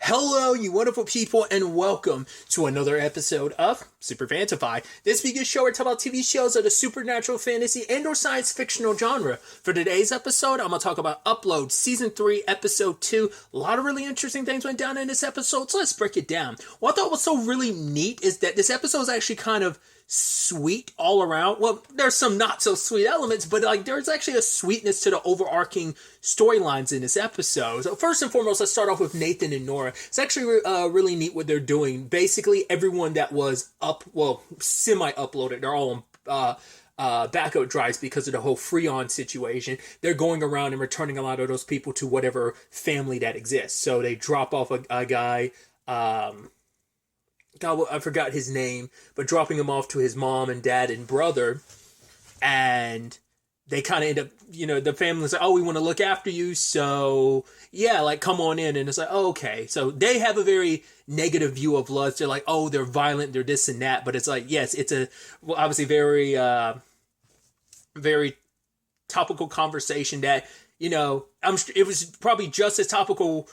Hello, you wonderful people, and welcome to another episode of Super-Fanta-Fi. This week's show, we talk about TV shows of the supernatural, fantasy, and or science fictional genre. For today's episode, I'm going to talk about Upload, Season 3, Episode 2. A lot of really interesting things went down in this episode, so let's break it down. What I thought was so really neat is that this episode is actually kind of sweet all around. Well, there's some not so sweet elements, but there's actually a sweetness to the overarching storylines in this episode. So first and foremost, let's start off with Nathan and Nora. It's actually really neat what they're doing. Basically, everyone that was semi-uploaded, they're all on backup drives because of the whole Freon situation. They're going around and returning a lot of those people to whatever family that exists. So they drop off a guy, God, I forgot his name, but dropping him off to his mom and dad and brother, and they kind of end up, the family's like, oh, we want to look after you, so yeah, come on in, and it's like, oh, okay. So they have a very negative view of Lutz. They're like, oh, they're violent, they're this and that, but it's like, yes, it's obviously very, very topical conversation that, it was probably just as topical,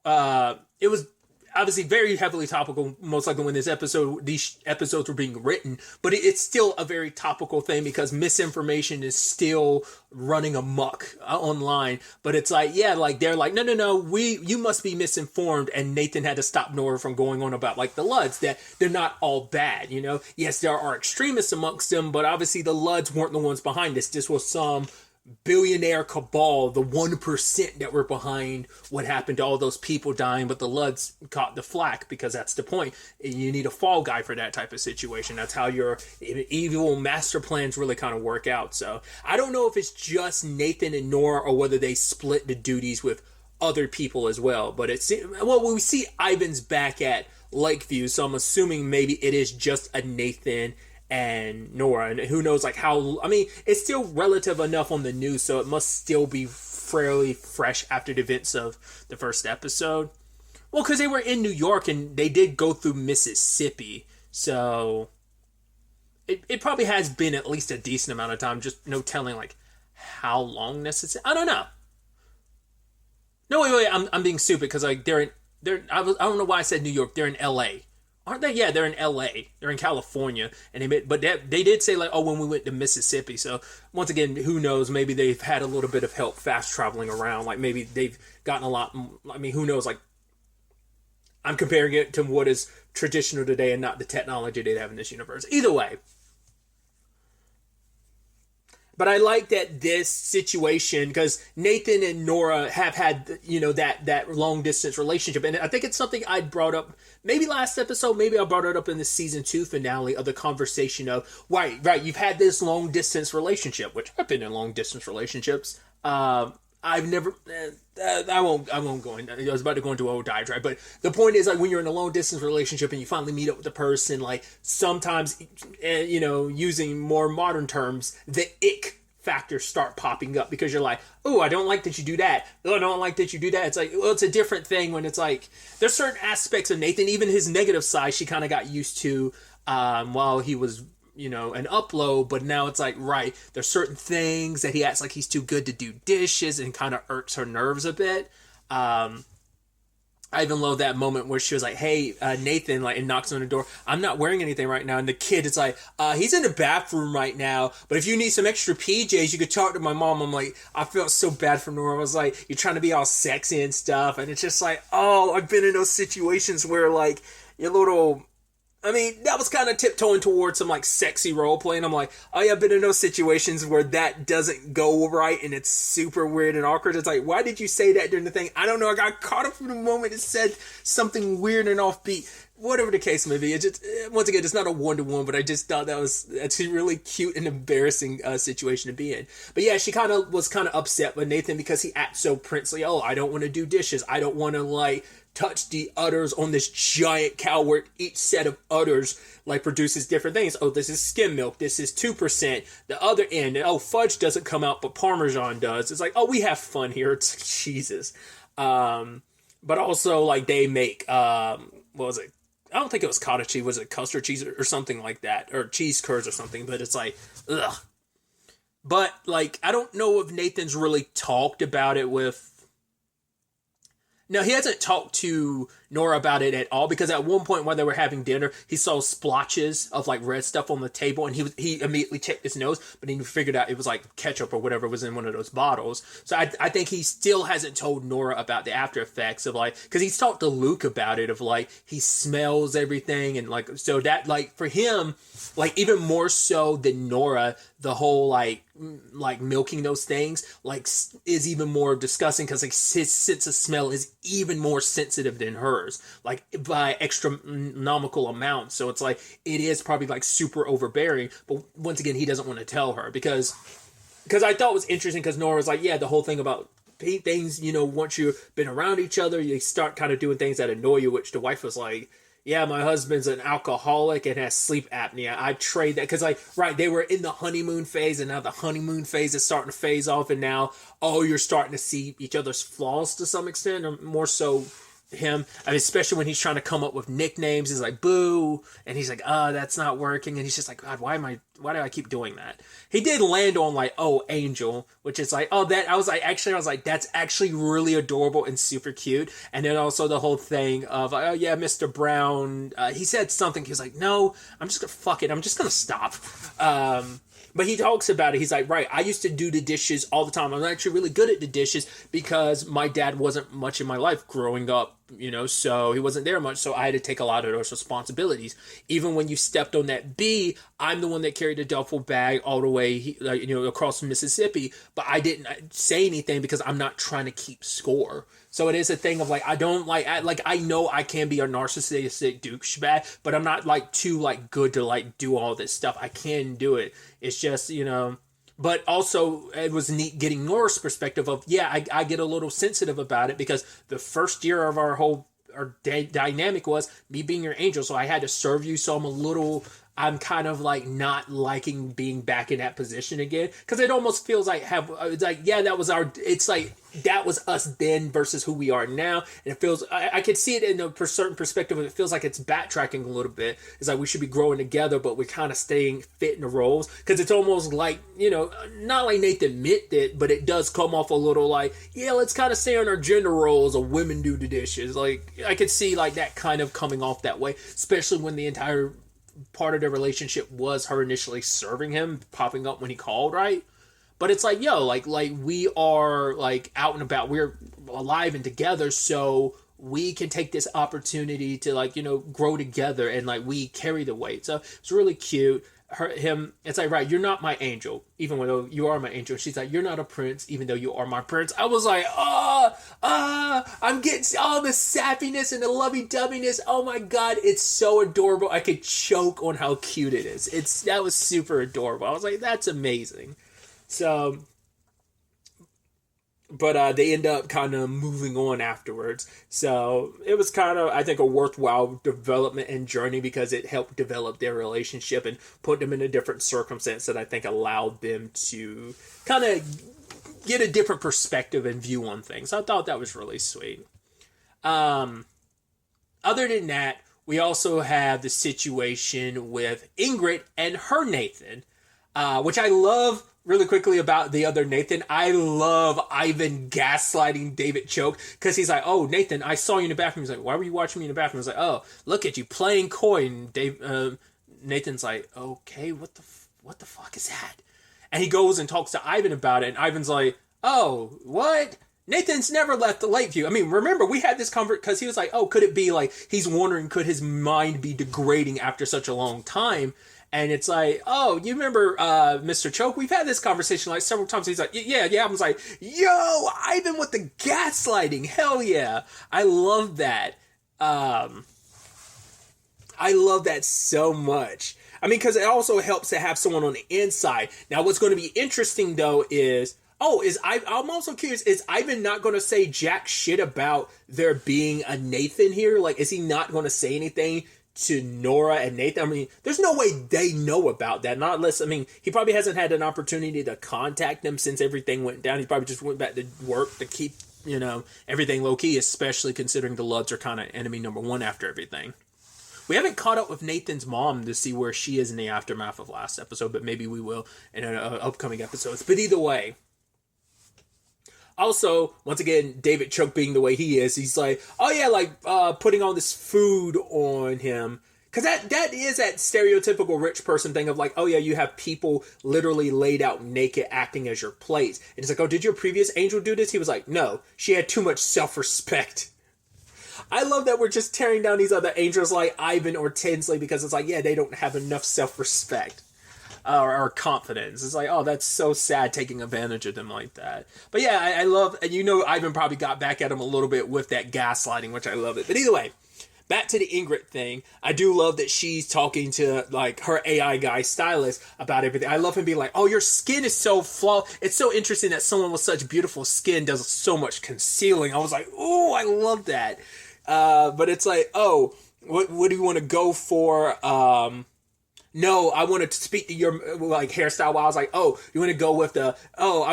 it was obviously very heavily topical, most likely when these episodes were being written, but it's still a very topical thing because misinformation is still running amok online. But it's like, yeah, they're like, no, you must be misinformed, and Nathan had to stop Nora from going on about the Ludds, that they're not all bad, Yes, there are extremists amongst them, but obviously the Ludds weren't the ones behind this. This was some billionaire cabal, the 1% that were behind what happened to all those people dying, but the Ludds caught the flack because that's the point. You need a fall guy for that type of situation. That's how your evil master plans really kind of work out. So I don't know if it's just Nathan and Nora or whether they split the duties with other people as well, but we see Ivan's back at Lakeview, so I'm assuming maybe it is just a Nathan and Nora, and who knows it's still relative enough on the news, so it must still be fairly fresh after the events of the first episode. Well, because they were in New York and they did go through Mississippi, so it probably has been at least a decent amount of time, just no telling how long necessary. I don't know. No, wait, I'm being stupid because I don't know why I said New York. They're in LA. Aren't they? Yeah, they're in LA. They're in California. But they did say when we went to Mississippi. So once again, who knows? Maybe they've had a little bit of help fast traveling around. Maybe they've gotten a lot. Who knows? I'm comparing it to what is traditional today and not the technology they have in this universe. Either way. But I like that this situation, because Nathan and Nora have had, that long distance relationship. And I think it's something I brought up maybe last episode, maybe I brought it up in the season 2 finale of the conversation of, right, you've had this long distance relationship, which I've been in long distance relationships. I've never, I won't go in, I was about to go into a whole diatribe, but the point is, when you're in a long distance relationship and you finally meet up with the person, sometimes, using more modern terms, the ick factors start popping up because you're like, oh, I don't like that you do that. Oh, I don't like that you do that. It's it's a different thing when it's there's certain aspects of Nathan, even his negative side, she kind of got used to, while he was, an upload, but now it's right, there's certain things that he acts like he's too good to do dishes and kind of irks her nerves a bit. I even love that moment where she was like, hey, Nathan, and knocks on the door. I'm not wearing anything right now. And the kid is he's in the bathroom right now, but if you need some extra PJs, you could talk to my mom. I'm I felt so bad for Nora. I was you're trying to be all sexy and stuff. And it's just oh, I've been in those situations where your little, that was kind of tiptoeing towards some sexy role playing. I'm oh yeah, I've been in those situations where that doesn't go right and it's super weird and awkward. It's why did you say that during the thing? I don't know. I got caught up in the moment. It said something weird and offbeat. Whatever the case may be. It just, once again, it's not a one-to-one, but I just thought that's a really cute and embarrassing situation to be in. But yeah, she was kind of upset with Nathan because he acts so princely. Oh, I don't want to do dishes. I don't want to touch the udders on this giant cow where each set of udders produces different things. Oh, this is skim milk. This is 2%. The other end, oh, fudge doesn't come out, but Parmesan does. It's oh, we have fun here. It's Jesus. But also they make, what was it? I don't think it was cottage cheese. Was it custard cheese or something like that? Or cheese curds or something. But it's ugh. But I don't know if Nathan's really talked about it with... Now, he hasn't talked to Nora about it at all, because at one point while they were having dinner, he saw splotches of like red stuff on the table, and he immediately checked his nose, but he figured out it was like ketchup or whatever was in one of those bottles. So I think he still hasn't told Nora about the after effects of like, because he's talked to Luke about it, of like he smells everything, and like, so that like for him, like even more so than Nora, the whole like milking those things like is even more disgusting, because like his sense of smell is even more sensitive than hers, like by astronomical amounts. So it's like it is probably like super overbearing, but once again he doesn't want to tell her, because I thought it was interesting, because Nora was like, yeah, the whole thing about things, you know, once you've been around each other, you start kind of doing things that annoy you, which the wife was like, yeah, my husband's an alcoholic and has sleep apnea. I trade that, because like, right, they were in the honeymoon phase, and now the honeymoon phase is starting to phase off, and now, oh, you're starting to see each other's flaws to some extent, or more so him. I mean, especially when he's trying to come up with nicknames. He's like, boo, and he's like, that's not working, and he's just like, God, why do I keep doing that? He did land on like, oh, Angel, which is like, oh, that I was like, that's actually really adorable and super cute. And then also the whole thing of, oh yeah, Mr. Brown, he said something, he was like, no, I'm just gonna fuck it, I'm just gonna stop. But he talks about it. He's like, right, I used to do the dishes all the time. I'm actually really good at the dishes because my dad wasn't much in my life growing up, you know, so he wasn't there much. So I had to take a lot of those responsibilities. Even when you stepped on that bee, I'm the one that carried the duffel bag all the way, you know, across Mississippi. But I didn't say anything because I'm not trying to keep score. So it is a thing of like, I don't like, I know I can be a narcissistic douchebag, but I'm not like too like good to like do all this stuff. I can do it. It's just, you know, but also it was neat getting Nora's perspective of, yeah, I get a little sensitive about it, because the first year of our dynamic was me being your angel. So I had to serve you. So I'm kind of like not liking being back in that position again, because it almost feels like it's like, yeah, that was us then versus who we are now. And it feels, I could see it in a certain perspective, it feels like it's backtracking a little bit. It's like we should be growing together, but we're kind of staying fit in the roles, because it's almost like, you know, not like Nathan meant it, but it does come off a little like, yeah, let's kind of stay on our gender roles of women do the dishes. Like I could see like that kind of coming off that way, especially when the entire part of their relationship was her initially serving him, popping up when he called, right? But it's like, yo, like we are like out and about, we're alive and together, so we can take this opportunity to like, you know, grow together, and like we carry the weight. So it's really cute. It's like, right, you're not my angel, even though you are my angel. She's like, you're not a prince, even though you are my prince. I was like, I'm getting all the sappiness and the lovey-doveyness. Oh my God, it's so adorable. I could choke on how cute it is. That was super adorable. I was like, that's amazing. So, but they end up kind of moving on afterwards. So it was kind of, I think, a worthwhile development and journey, because it helped develop their relationship and put them in a different circumstance that I think allowed them to kind of get a different perspective and view on things. I thought that was really sweet. Other than that, we also have the situation with Ingrid and her Nathan, which I love. Really quickly about the other Nathan, I love Ivan gaslighting David Choke, because he's like, oh, Nathan, I saw you in the bathroom. He's like, why were you watching me in the bathroom? I was like, oh, look at you playing coy. And Nathan's like, okay, what the fuck is that? And he goes and talks to Ivan about it, and Ivan's like, oh, what? Nathan's never left the Lakeview. I mean, remember, we had this conversation, because he was like, oh, could it be like, he's wondering, could his mind be degrading after such a long time? And it's like, oh, you remember Mr. Choke? We've had this conversation like several times. He's like, yeah. I was like, yo, Ivan with the gaslighting. Hell yeah. I love that. I love that so much. I mean, because it also helps to have someone on the inside. Now, what's going to be interesting, though, is... I'm also curious, is Ivan not going to say jack shit about there being a Nathan here? Like, is he not going to say anything to Nora and Nathan? I mean, there's no way they know about that. Not unless, I mean, he probably hasn't had an opportunity to contact them since everything went down. He probably just went back to work to keep, you know, everything low key, especially considering the Ludds are kind of enemy number one after everything. We haven't caught up with Nathan's mom to see where she is in the aftermath of last episode, but maybe we will in upcoming episodes. But either way, Also, once again, David Choke being the way he is, he's like, oh yeah, like putting all this food on him. Because that is that stereotypical rich person thing of like, oh yeah, you have people literally laid out naked acting as your plates. And it's like, oh, did your previous angel do this? He was like, no, she had too much self-respect. I love that we're just tearing down these other angels like Ivan or Tinsley because it's like, yeah, they don't have enough self-respect. Or confidence. It's like, oh, that's so sad taking advantage of them like that. But yeah, I love, and Ivan probably got back at him a little bit with that gaslighting, which I love it. But either way, back to the Ingrid thing. I do love that she's talking to like her AI guy stylist about everything. I love him being like, oh, your skin is so flawed. It's so interesting that someone with such beautiful skin does so much concealing. I was like, oh, I love that. But it's like, oh, what do you want to go for? No, I wanted to speak to your, like, hairstyle. I was like, oh, you want to go with I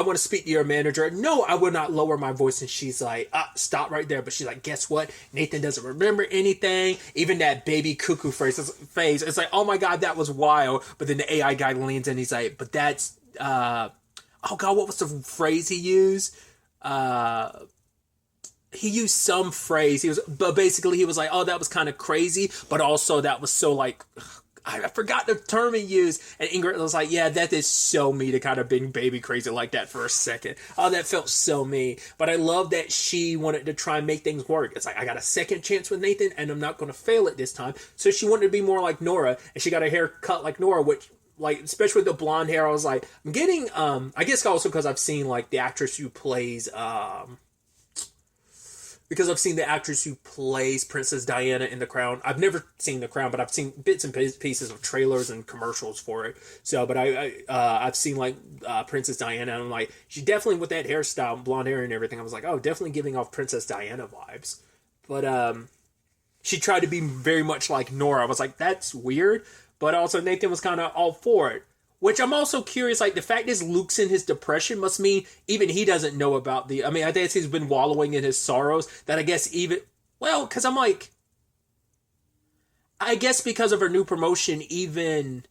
want to speak to your manager. No, I would not lower my voice. And she's like, stop right there. But she's like, guess what? Nathan doesn't remember anything. Even that baby cuckoo phase. It's like, oh my God, that was wild. But then the AI guy leans in. He's like, but that's, oh God, what was the phrase he used? He used some phrase. But basically he was like, oh, that was kind of crazy. But also that was so like, I forgot the term he used. And Ingrid was like, yeah, that is so me to kind of being baby crazy like that for a second. Oh, that felt so me. But I love that she wanted to try and make things work. It's like, I got a second chance with Nathan and I'm not going to fail it this time. So she wanted to be more like Nora. And she got her hair cut like Nora, which, like, especially with the blonde hair, I was like, I'm getting, I guess also because I've seen, like, the actress who plays, Princess Diana in The Crown. I've never seen The Crown, but I've seen bits and pieces of trailers and commercials for it. So, but I've seen like Princess Diana, and I'm like, she definitely with that hairstyle, blonde hair and everything. I was like, oh, definitely giving off Princess Diana vibes. But she tried to be very much like Nora. I was like, that's weird. But also Nathan was kind of all for it. Which I'm also curious, like, the fact is Luke's in his depression must mean even he doesn't know about I guess he's been wallowing in his sorrows, that I guess because I'm like, I guess because of her new promotion, even,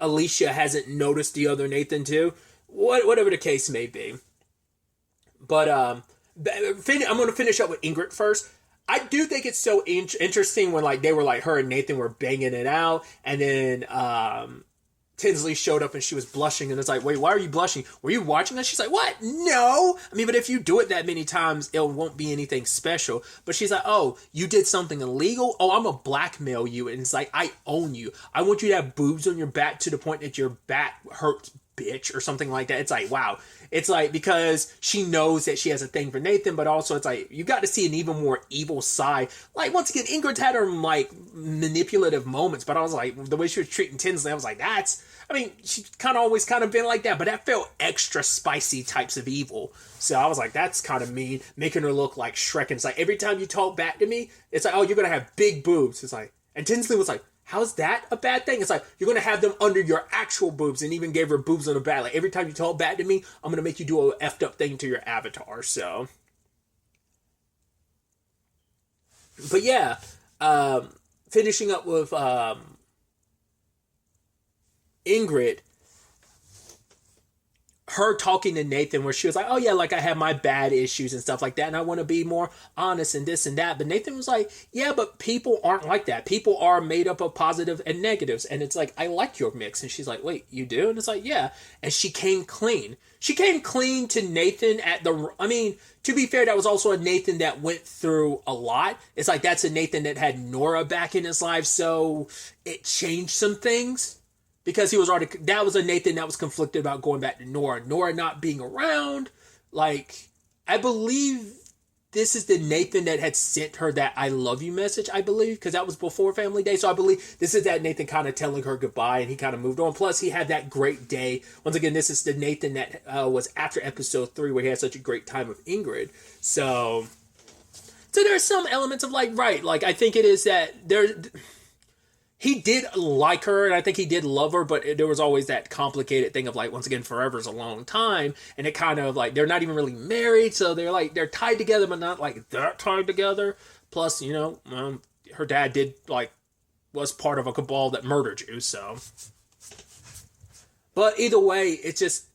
Alicia hasn't noticed the other Nathan too. Whatever the case may be. But, I'm going to finish up with Ingrid first. I do think it's so interesting when like they were like her and Nathan were banging it out, and then Tinsley showed up and she was blushing, and it's like, wait, why are you blushing? Were you watching us? She's like, what? No. I mean, but if you do it that many times, it won't be anything special. But she's like, oh, you did something illegal? Oh, I'm gonna blackmail you, and it's like, I own you. I want you to have boobs on your back to the point that your back hurts, bitch, or something like that. It's like, wow. It's like, because she knows that she has a thing for Nathan, but also it's like, you got to see an even more evil side. Like, once again, Ingrid's had her, like, manipulative moments, but I was like, the way she was treating Tinsley, I was like, she's kind of always kind of been like that, but that felt extra spicy types of evil. So I was like, that's kind of mean, making her look like Shrek. And it's like, every time you talk back to me, it's like, oh, you're going to have big boobs. It's like, and Tinsley was like, how's that a bad thing? It's like, you're going to have them under your actual boobs, and even gave her boobs on the back. Like, every time you talk back to me, I'm going to make you do a effed up thing to your avatar. So, but yeah, finishing up with Ingrid, her talking to Nathan where she was like, oh yeah, like I have my bad issues and stuff like that, and I want to be more honest and this and that. But Nathan was like, yeah, but people aren't like that. People are made up of positive and negatives. And it's like, I like your mix. And she's like, wait, you do? And it's like, yeah. And she came clean. She came clean to Nathan to be fair, that was also a Nathan that went through a lot. It's like, that's a Nathan that had Nora back in his life. So it changed some things. Because that was a Nathan that was conflicted about going back to Nora. Nora not being around. Like, I believe this is the Nathan that had sent her that I love you message, I believe. Because that was before Family Day. So I believe this is that Nathan kind of telling her goodbye, and he kind of moved on. Plus, he had that great day. Once again, this is the Nathan that was after episode 3 where he had such a great time with Ingrid. So there's some elements of like, right. Like, I think it is that he did like her, and I think he did love her, but there was always that complicated thing of like, once again, forever's a long time, and it kind of like, they're not even really married, so they're tied together, but not like that tied together. Plus, her dad was part of a cabal that murdered you, so. But either way, it's just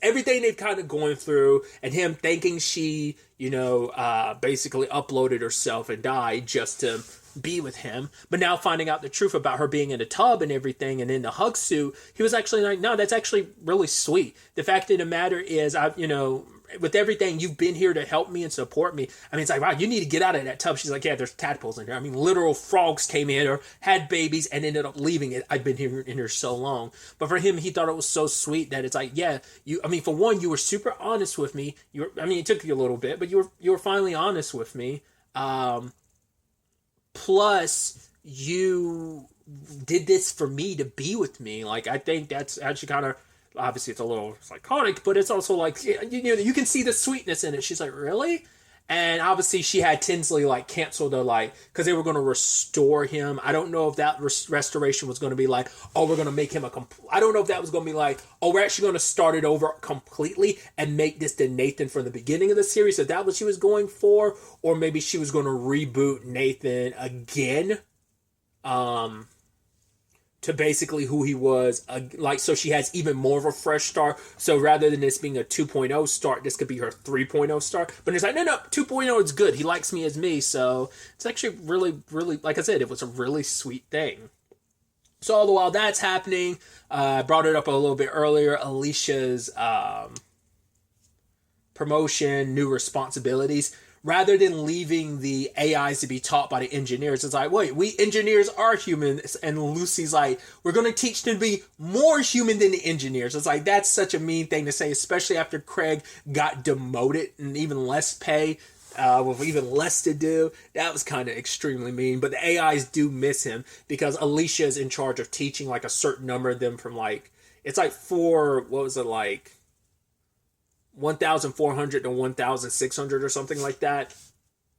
everything they've kind of going through, and him thinking she, basically uploaded herself and died just to be with him, but now finding out the truth about her being in a tub and everything and in the hug suit, he was actually like, no, that's actually really sweet. The fact of the matter is, with everything, you've been here to help me and support me. I mean, it's like, wow, you need to get out of that tub. She's like, yeah, there's tadpoles in here. I mean, literal frogs came in or had babies and ended up leaving it. I've been here in here so long. But for him, he thought it was so sweet that it's like, yeah, for one, you were super honest with me. It took you a little bit, but you were finally honest with me. Plus, you did this for me to be with me. Like, I think that's actually kind of, obviously it's a little psychotic, but it's also like, you can see the sweetness in it. She's like, really? And obviously she had Tinsley cancel the because they were going to restore him. I don't know if that restoration was going to be oh, we're going to make him I don't know if that was going to be oh, we're actually going to start it over completely and make this the Nathan from the beginning of the series. If that what she was going for, or maybe she was going to reboot Nathan again. To basically who he was, so she has even more of a fresh start. So rather than this being a 2.0 start, this could be her 3.0 start. But it's like, no, 2.0 is good. He likes me as me. So it's actually really, really, like I said, it was a really sweet thing. So all the while that's happening, I brought it up a little bit earlier, Alicia's promotion, new responsibilities. Rather than leaving the AIs to be taught by the engineers, it's like, wait, we engineers are humans. And Lucy's like, we're going to teach them to be more human than the engineers. It's like, that's such a mean thing to say, especially after Craig got demoted and even less pay, with even less to do. That was kind of extremely mean. But the AIs do miss him because Alicia is in charge of teaching a certain number of them from it's what was it 1,400 to 1,600 or something like that,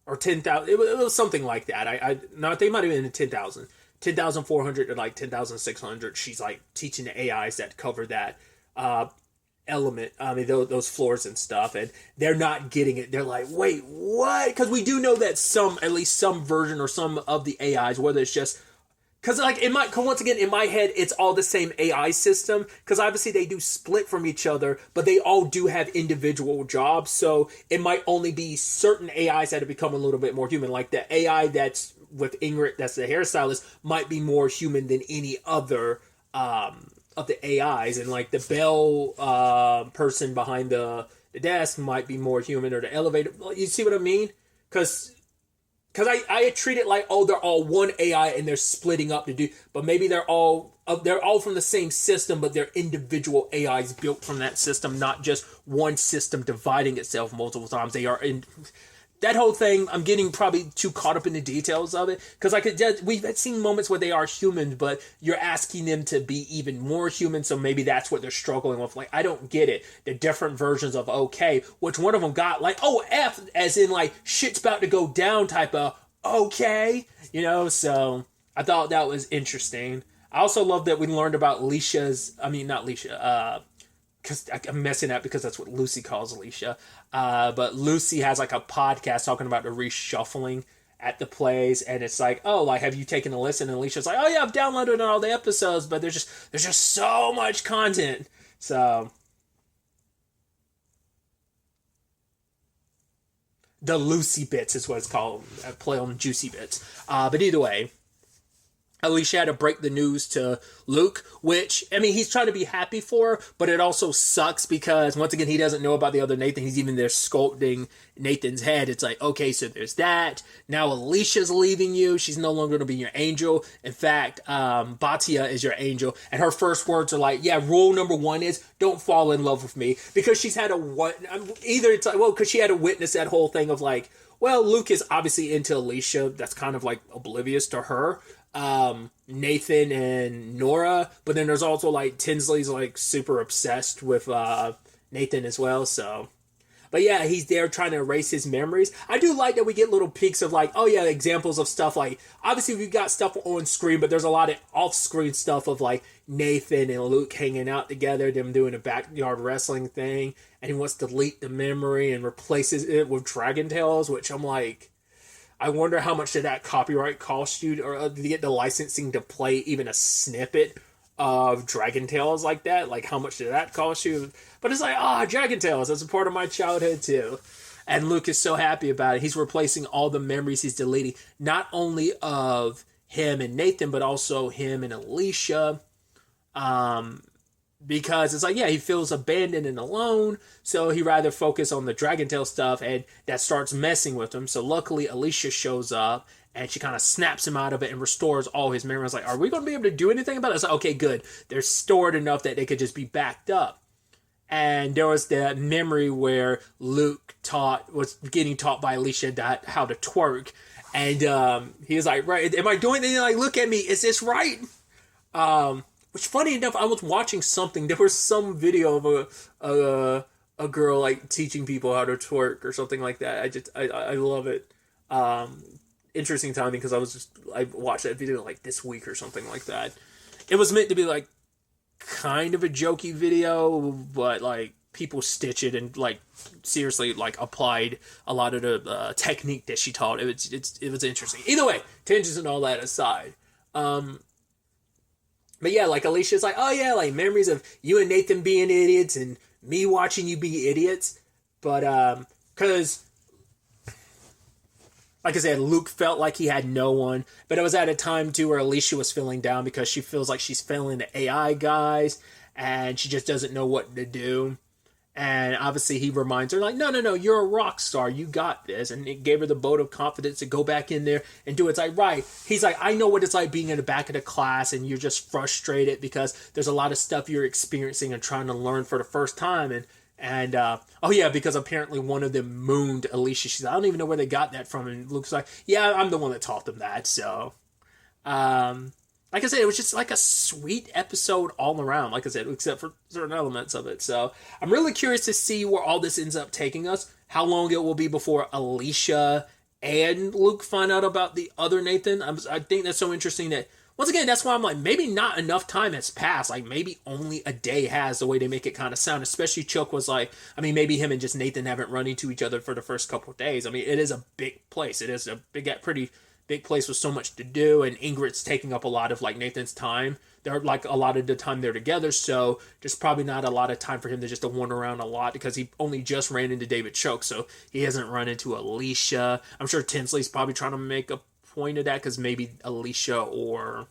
or 10,000. It was something like that. I think it might have been 10,000, 10,400 to 10,600. She's teaching the AIs that cover that element. I mean, those floors and stuff, and they're not getting it. They're like, wait, what? Because we do know that at least some version or some of the AIs, whether it's just. Because, once again, in my head, it's all the same AI system. Because obviously they do split from each other, but they all do have individual jobs. So it might only be certain AIs that have become a little bit more human. Like the AI that's with Ingrid, that's the hairstylist, might be more human than any other of the AIs. And the bell person behind the desk might be more human, or the elevator. You see what I mean? Because I treat it like, oh, they're all one AI and they're splitting up to do, but maybe they're all from the same system, but they're individual AIs built from that system, not just one system dividing itself multiple times. They are in that whole thing. I'm getting probably too caught up in the details of it because we've seen moments where they are human, but you're asking them to be even more human. So maybe that's what they're struggling with. I don't get it. The different versions of okay, which one of them got F as in shit's about to go down type of okay, so I thought that was interesting. I also love that we learned about not Leisha, because I'm messing up because that's what Lucy calls Alicia. But Lucy has a podcast talking about the reshuffling at the plays, and it's have you taken a listen? And Alicia's like, oh yeah, I've downloaded all the episodes, but there's just so much content. So the Lucy bits is what it's called. Play on juicy bits. But either way, Alicia had to break the news to Luke, which, he's trying to be happy for, but it also sucks because, once again, he doesn't know about the other Nathan. He's even there sculpting Nathan's head. It's okay, so there's that. Now Alicia's leaving you. She's no longer going to be your angel. In fact, Batia is your angel. And her first words are rule number 1 is don't fall in love with me. Because she's had because she had to witness that whole thing of Luke is obviously into Alicia. That's kind of oblivious to her. Nathan and Nora, but then there's also Tinsley's super obsessed with Nathan as well. So, but yeah, he's there trying to erase his memories. I do like that we get little peeks of examples of stuff. Obviously we've got stuff on screen, but there's a lot of off-screen stuff of Nathan and Luke hanging out together, them doing a backyard wrestling thing, and he wants to delete the memory and replaces it with Dragon Tales, which I'm I wonder how much did that copyright cost you, or to get the licensing to play even a snippet of Dragon Tales like that. Like, how much did that cost you? But it's like, Dragon Tales, that's a part of my childhood too. And Luke is so happy about it. He's replacing all the memories he's deleting, not only of him and Nathan, but also him and Alicia. Because it's like, yeah, he feels abandoned and alone, so he rather focus on the Dragon Tail stuff, and that starts messing with him. So luckily, Alicia shows up, and she kind of snaps him out of it and restores all his memories. Like, are we going to be able to do anything about it? It's like, okay, good. They're stored enough that they could just be backed up. And there was that memory where Luke was getting taught by Alicia how to twerk, and he was like, "Right, am I doing anything? Like, look at me. Is this right?" Which, funny enough, I was watching something. There was some video of a girl like teaching people how to twerk or something like that. I love it. Interesting timing because I watched that video like this week or something like that. It was meant to be like kind of a jokey video, but like people stitch it and like seriously like applied a lot of the technique that she taught. It was interesting. Either way, tangents and all that aside. But yeah, like Alicia's like, oh yeah, like memories of you and Nathan being idiots and me watching you be idiots. But because like I said, Luke felt like he had no one, but it was at a time too where Alicia was feeling down because she feels like she's failing the AI guys and she just doesn't know what to do. And obviously he reminds her like, no, you're a rock star. You got this. And it gave her the vote of confidence to go back in there and do it. It's like, right. He's like, I know what it's like being in the back of the class and you're just frustrated because there's a lot of stuff you're experiencing and trying to learn for the first time. And oh yeah, because apparently one of them mooned Alicia. She's like, I don't even know where they got that from. And Luke's like, yeah, I'm the one that taught them that. So, like I said, it was just like a sweet episode all around, like I said, except for certain elements of it. So I'm really curious to see where all this ends up taking us, how long it will be before Alicia and Luke find out about the other Nathan. I think that's so interesting that, once again, that's why I'm like, maybe not enough time has passed. Like, maybe only a day has, the way they make it kind of sound. Especially Chuck was like, I mean, maybe him and just Nathan haven't run into each other for the first couple of days. I mean, it is a big place. It is a pretty big place with so much to do, and Ingrid's taking up a lot of like Nathan's time. They're like a lot of the time they're together, so there's probably not a lot of time for him to just to wander around a lot because he only just ran into David Choke, so he hasn't run into Alicia. I'm sure Tinsley's probably trying to make a point of that because maybe Alicia or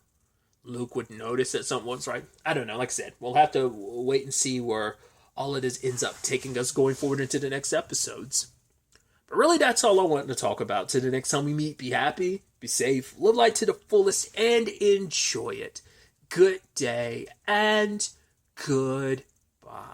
Luke would notice that something was right. I don't know. Like I said, we'll have to wait and see where all of this ends up taking us going forward into the next episodes. But really, that's all I wanted to talk about. Till the next time we meet, be happy, be safe, live life to the fullest, and enjoy it. Good day, and goodbye.